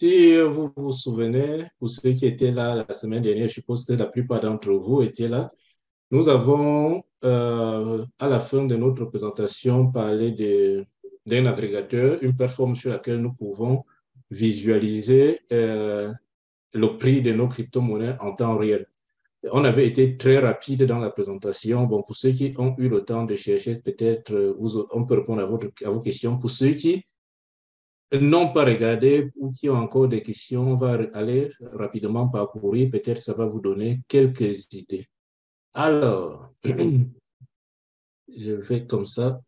Si vous vous souvenez, pour ceux qui étaient là la semaine dernière, je suppose que la plupart d'entre vous étaient là. Nous avons, à la fin de notre présentation, parlé d'un agrégateur, une plateforme sur laquelle nous pouvons visualiser le prix de nos crypto-monnaies en temps réel. On avait été très rapide dans la présentation. Bon, pour ceux qui ont eu le temps de chercher, peut-être on peut répondre à vos questions. Pour ceux qui n'ont pas regardé ou qui ont encore des questions, on va aller rapidement parcourir. Peut-être ça va vous donner quelques idées. Alors, je vais comme ça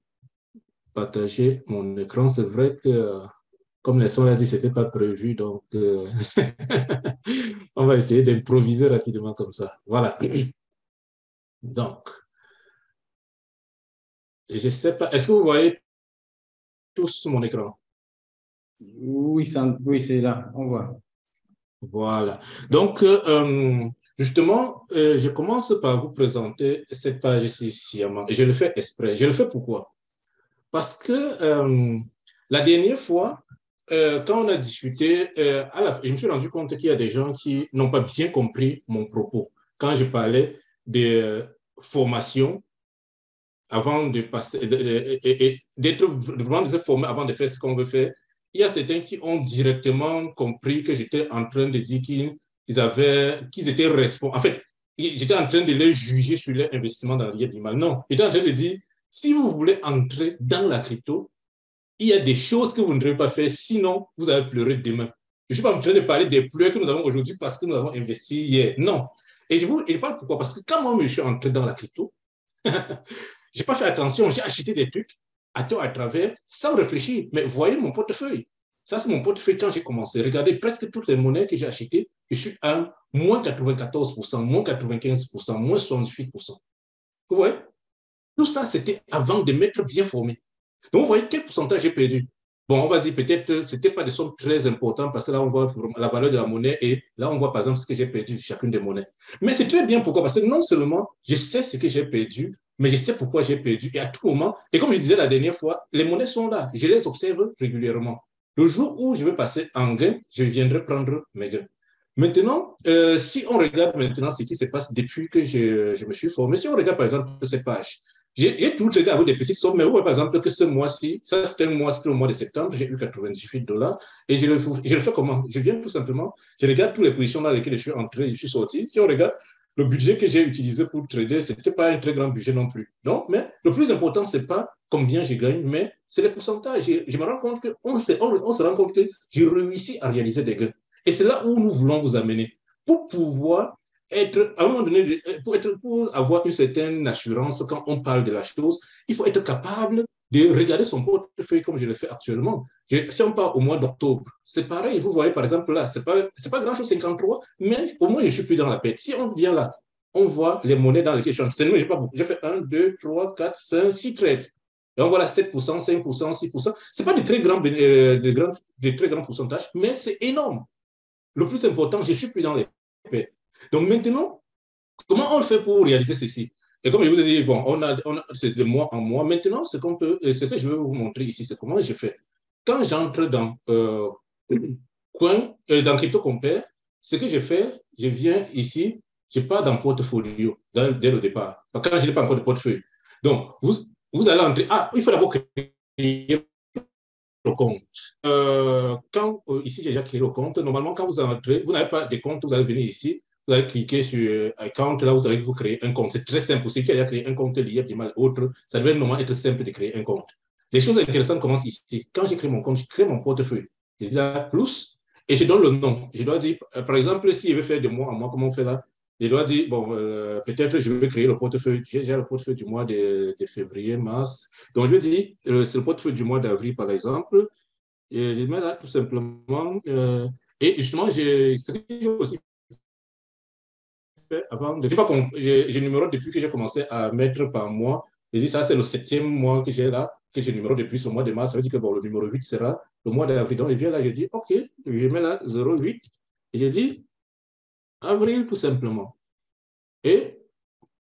partager mon écran. C'est vrai que, comme les sons l'a dit, ce n'était pas prévu, donc on va essayer d'improviser rapidement comme ça. Voilà. Donc, je ne sais pas, est-ce que vous voyez tous mon écran? Oui, oui, c'est là, on voit. Voilà. Donc, justement, je commence par vous présenter cette page ici sciemment. Et je le fais exprès. Je le fais pourquoi? Parce que la dernière fois, quand on a discuté, je me suis rendu compte qu'il y a des gens qui n'ont pas bien compris mon propos. Quand je parlais de formation avant de passer, d'être vraiment formé avant de faire ce qu'on veut faire, il y a certains qui ont directement compris que j'étais en train de dire qu'ils étaient responsables. En fait, j'étais en train de les juger sur leur investissement dans l'IA mal. Non, j'étais en train de dire, si vous voulez entrer dans la crypto, il y a des choses que vous ne devez pas faire, sinon vous allez pleurer demain. Je ne suis pas en train de parler des pleurs que nous avons aujourd'hui parce que nous avons investi hier. Non. Et je parle pourquoi? Parce que quand moi, je suis entré dans la crypto, je n'ai pas fait attention, j'ai acheté des trucs à tort à travers sans réfléchir. Mais voyez mon portefeuille. Ça, c'est mon portefeuille quand j'ai commencé. Regardez presque toutes les monnaies que j'ai achetées. Je suis à moins 94%, moins 95%, moins 78%. Vous voyez? Tout ça, c'était avant de m'être bien formé. Donc, vous voyez quel pourcentage j'ai perdu. Bon, on va dire peut-être que ce n'était pas des sommes très importantes parce que là, on voit la valeur de la monnaie et là, on voit par exemple ce que j'ai perdu de chacune des monnaies. Mais c'est très bien pourquoi? Parce que non seulement je sais ce que j'ai perdu, mais je sais pourquoi j'ai perdu. Et à tout moment, et comme je disais la dernière fois, les monnaies sont là. Je les observe régulièrement. Le jour où je vais passer en gain, je viendrai prendre mes gains. Maintenant, si on regarde maintenant ce qui se passe depuis que je me suis formé, si on regarde par exemple cette page, j'ai tout traité avec des petites sommes, mais vous voyez par exemple que ce mois-ci, ça c'était le mois de septembre, j'ai eu 98 dollars et je le fais comment? Je viens tout simplement, je regarde toutes les positions dans lesquelles je suis entré, je suis sorti. Si on regarde le budget que j'ai utilisé pour trader, ce n'était pas un très grand budget non plus. Donc, mais le plus important, ce n'est pas combien je gagne, mais c'est les pourcentages. Je me rends compte qu'on se rend compte que j'ai réussi à réaliser des gains. Et c'est là où nous voulons vous amener pour pouvoir être, à un moment donné, pour avoir une certaine assurance quand on parle de la chose, il faut être capable de regarder son portefeuille comme je le fais actuellement. Si on part au mois d'octobre, c'est pareil. Vous voyez, par exemple, là, c'est pas grand-chose, 53, mais au moins, je ne suis plus dans la perte. Si on vient là, on voit les monnaies dans lesquelles je suis. C'est j'ai pas beaucoup. J'ai fait 1, 2, 3, 4, 5, 6 trades. Et on voit là 7%, 5%, 6%. Ce n'est pas de très grands pourcentages, mais c'est énorme. Le plus important, je ne suis plus dans les pertes. Donc maintenant, comment on le fait pour réaliser ceci? Et comme je vous ai dit, bon, c'est de mois en mois. Maintenant, ce que je vais vous montrer ici, c'est comment je fais. Quand j'entre dans dans Crypto Compare, ce que je fais, je viens ici, je pars dans portfolio dès le départ. Quand je n'ai pas encore de portefeuille. Donc, vous allez entrer. Ah, il faut d'abord créer le compte. Ici, j'ai déjà créé le compte. Normalement, quand vous entrez, vous n'avez pas de compte, vous allez venir ici, vous allez cliquer sur Account, là, vous allez vous créer un compte. C'est très simple. Si tu as déjà créé un compte lié, mal autre, ça devrait normalement être simple de créer un compte. Les choses intéressantes commencent ici. Quand j'ai créé mon compte, je crée mon portefeuille. Je dis là, plus, et je donne le nom. Je dois dire, par exemple, si je veux faire de mois en mois, comment on fait là? Je dois dire, bon, peut-être je vais créer le portefeuille. J'ai déjà le portefeuille du mois de février, mars. Donc, je vais dire, c'est le portefeuille du mois d'avril, par exemple. Et je mets là tout simplement. Et justement, ce que j'ai aussi fait avant, j'ai numéro depuis que j'ai commencé à mettre par mois. J'ai dit, ça, c'est le 7e mois que j'ai là, que j'ai numéro depuis ce mois de mars. Ça veut dire que bon, le numéro 8 sera le mois d'avril. Donc, je viens là, je dis, OK, je mets là 08 et je dis avril tout simplement. Et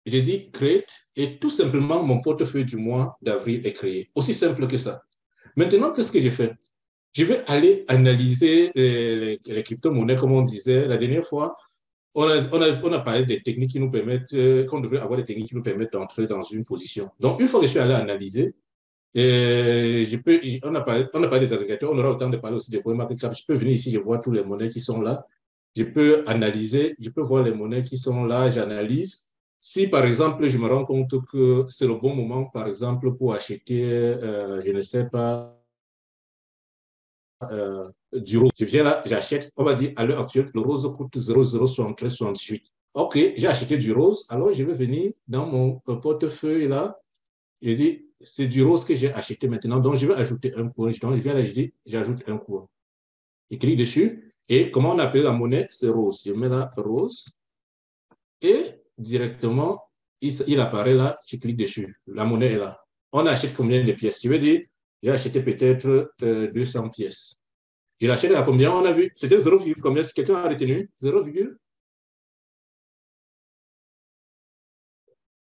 j'ai dit create et tout simplement, mon portefeuille du mois d'avril est créé. Aussi simple que ça. Maintenant, qu'est-ce que j'ai fait? je vais aller analyser les crypto-monnaies, comme on disait la dernière fois. On a parlé des techniques qui nous permettent, qu'on devrait avoir des techniques qui nous permettent d'entrer dans une position. Donc, une fois que je suis allé analyser, on a parlé des agrégateurs, on aura le temps de parler aussi des CoinMarketCap. Je peux venir ici, je vois tous les monnaies qui sont là. Je peux analyser, je peux voir les monnaies qui sont là, j'analyse. Si, par exemple, je me rends compte que c'est le bon moment, par exemple, pour acheter, je ne sais pas, du rose. Je viens là, j'achète, on va dire, à l'heure actuelle, le rose coûte 0,07368. OK, j'ai acheté du rose, alors je vais venir dans mon portefeuille là, je dis, c'est du rose que j'ai acheté maintenant, donc je vais ajouter un coin. Donc je viens là, je dis, j'ajoute un coin. Je clique dessus, et comment on appelle la monnaie? C'est rose. Je mets là rose, et directement, il apparaît là, je clique dessus. La monnaie est là. On achète combien de pièces? Je veux dire, j'ai acheté peut-être 200 pièces. Je l'achète à combien? On a vu, c'était 0, combien? Quelqu'un a retenu? 0,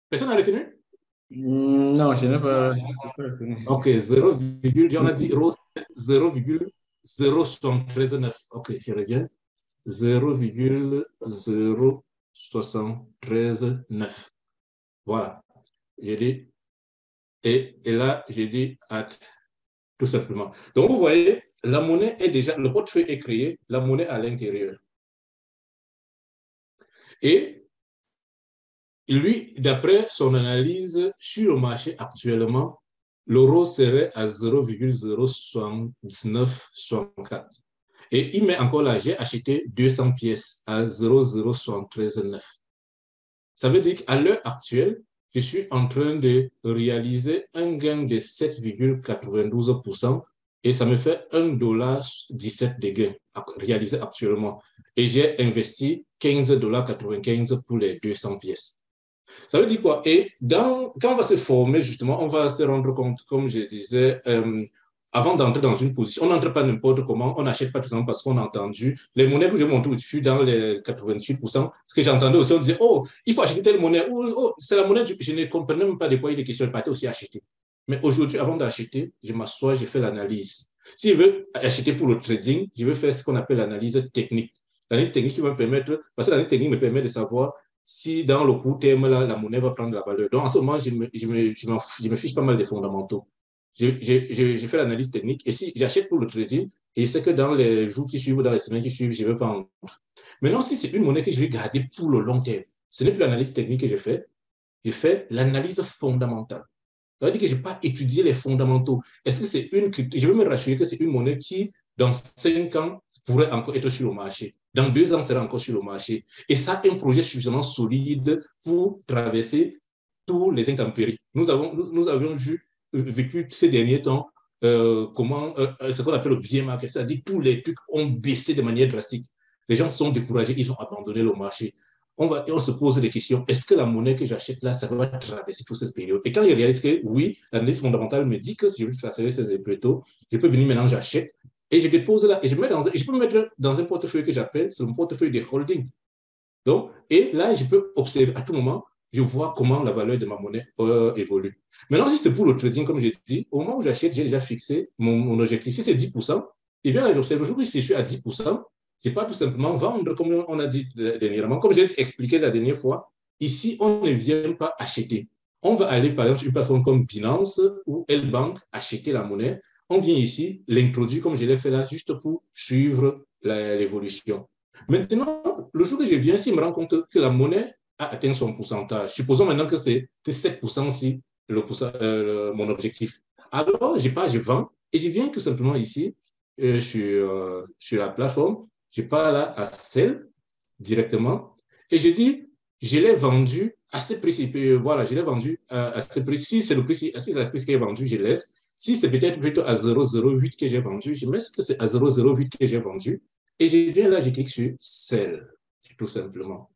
personne n'a retenu? Non, je n'ai pas retenu. OK, 0, on a dit rose 0,0739. OK, je reviens. 0,0739. Voilà. J'ai dit, et là, j'ai dit add, tout simplement. Donc, vous voyez, la monnaie est déjà, le portefeuille est créé, la monnaie à l'intérieur. Et lui, d'après son analyse sur le marché actuellement, l'euro serait à 0,07964. Et il met encore là, j'ai acheté 200 pièces à 0,073,9. Ça veut dire qu'à l'heure actuelle, je suis en train de réaliser un gain de 7,92% et ça me fait $1,17 de gain réalisé actuellement. Et j'ai investi $15,95 pour les 200 pièces. Ça veut dire quoi? Et quand on va se former, justement, on va se rendre compte, comme je disais, avant d'entrer dans une position, on n'entre pas n'importe comment, on n'achète pas tout simplement parce qu'on a entendu. Les monnaies que je montre au-dessus dans les 88%, ce que j'entendais aussi, on disait, oh, il faut acheter telle monnaie, oh, c'est la monnaie, je ne comprenais même pas de quoi il est question, je partais aussi acheter. Mais aujourd'hui, avant d'acheter, je m'assois, je fais l'analyse. Si je veux acheter pour le trading, je veux faire ce qu'on appelle l'analyse technique. L'analyse technique qui va me permettre, parce que l'analyse technique me permet de savoir si dans le court terme, là, la monnaie va prendre la valeur. Donc, en ce moment, je me fiche pas mal des fondamentaux. J'ai fait l'analyse technique et si j'achète pour le trading, et je sais que dans les jours qui suivent, dans les semaines qui suivent, je vais vendre. Maintenant, si c'est une monnaie que je vais garder pour le long terme, ce n'est plus l'analyse technique que je fais l'analyse fondamentale. Ça veut dire que je n'ai pas étudié les fondamentaux. Est-ce que c'est une crypto? Je vais me rassurer que c'est une monnaie qui, dans 5 ans, pourrait encore être sur le marché. Dans 2 ans, sera encore sur le marché. Et ça, un projet suffisamment solide pour traverser tous les intempéries. Nous avions vécu ces derniers temps comment ce qu'on appelle le bear market, c'est-à-dire tous les trucs ont baissé de manière drastique. Les gens sont découragés, ils ont abandonné le marché. On se pose des questions. Est-ce que la monnaie que j'achète là, ça va traverser toute cette période? Et quand il réalise que oui, l'analyse fondamentale me dit que si je veux traverser ces épisodes, je peux venir maintenant, j'achète et je dépose là et je peux me mettre dans un portefeuille que j'appelle, c'est mon portefeuille de holding. Donc, et là, je peux observer à tout moment, je vois comment la valeur de ma monnaie évolue. Maintenant, si c'est pour le trading, comme j'ai dit, au moment où j'achète, j'ai déjà fixé mon objectif. Si c'est 10%, et bien là, j'observe, aujourd'hui, si je suis à 10%, je n'ai pas tout simplement vendre, comme on a dit dernièrement. Comme j'ai expliqué la dernière fois, ici, on ne vient pas acheter. On va aller, par exemple, sur une plateforme comme Binance ou L-Bank, acheter la monnaie. On vient ici, l'introduire comme je l'ai fait là, juste pour suivre l'évolution. Maintenant, le jour que je viens, si je me rends compte que la monnaie a atteint son pourcentage, supposons maintenant que c'est 7% si mon objectif. Alors, je vends et je viens tout simplement ici sur la plateforme, je pars là à Sell directement et je dis, je l'ai vendu à ce prix. Voilà, je l'ai vendu à ce prix. Si c'est le prix, si c'est le prix que j'ai vendu, je laisse. Si c'est peut-être plutôt à 0,08 que j'ai vendu, je mets que c'est à 0,08 que j'ai vendu. Et je viens là, je clique sur Sell, tout simplement.